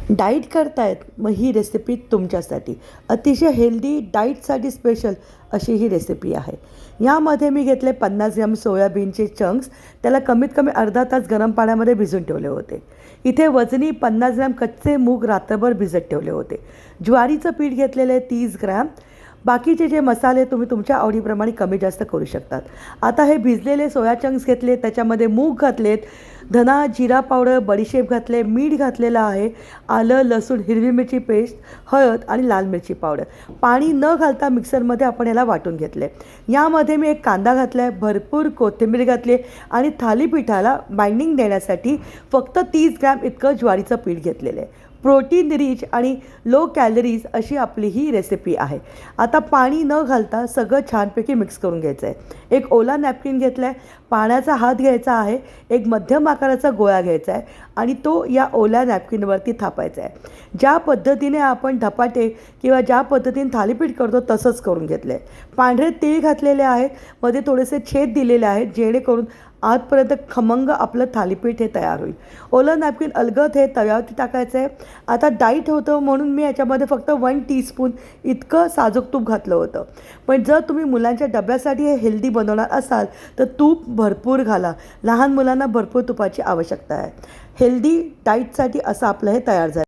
Diet करतायत मग ही recipe तुमच्यासाठी अतिशय हेल्दी डाईटसाठी स्पेशल अशी ही रेसिपी आहे. यामध्ये मी घेतले 50 ग्रॅम सोयाबीनचे चंक्स. त्याला कमीत कमी अर्धा तास गरम पाण्यामध्ये भिजून ठेवले होते. इथे वजनी 50 ग्रॅम कच्चे मूग रात्रभर भिजत ठेवले होते. ज्वारीचं पीठ घेतलेलं आहे 30 ग्रॅम. बाकीचे जे मसाले तुम्ही तुमच्या आवडीप्रमाणे कमी जास्त करू शकतात. आता हे भिजलेले सोया चंक्स घेतले, त्याच्यामध्ये मूग घातलेत, धना जिरा पावडर, बडीशेप घातले, मीठ घातलेलं आहे, आलं लसूण हिरवी मिरची पेस्ट, हळद आणि लाल मिरची पावडर. पाणी न घालता मिक्सरमध्ये आपण याला वाटून घेतले. यामध्ये मी एक कांदा घातला आहे, भरपूर कोथिंबीर घातली आणि थालीपीठाला बाइंडिंग देण्यासाठी फक्त 30 ग्रॅम इतकं ज्वारीचं पीठ घेतलेलं आहे. प्रोटीन रिच आणि लो कॅलरीज अशी आपली ही रेसिपी आहे. आता पाणी न घालता सगळं छानपैकी मिक्स करून घ्यायचं आहे. एक ओला नॅपकिन घेतला आहे, पाण्याचा हात घ्यायचा आहे, एक मध्यम आकाराचा गोळा घ्यायचा आहे आणि तो या ओल्या नॅपकिनवरती थापायचा आहे. ज्या पद्धतीने आपण धपाटे किंवा ज्या पद्धतीने थालीपीठ करतो तसंच करून घेतलं आहे. पांढरे तीळ घातलेले आहेत, मध्ये थोडेसे छेद दिलेले आहेत जेणेकरून आतपर्यंत खमंग आपलं थालीपीठ हे तयार होईल. ओलं नॅपकिन अलगद हे तव्यावरती टाकायचं आहे. आता डाईट होतं म्हणून मी याच्यामध्ये फक्त 1 टीस्पून इतकं साजूक तूप घातलं होतं. पण जर तुम्ही मुलांच्या डब्यासाठी हे हेल्दी बनवणार असाल तर तूप भरपूर घाला. लहान मुलांना भरपूर तुपाची आवश्यकता आहे. हेल्दी डाईटसाठी असं आपलं हे तयार झालं.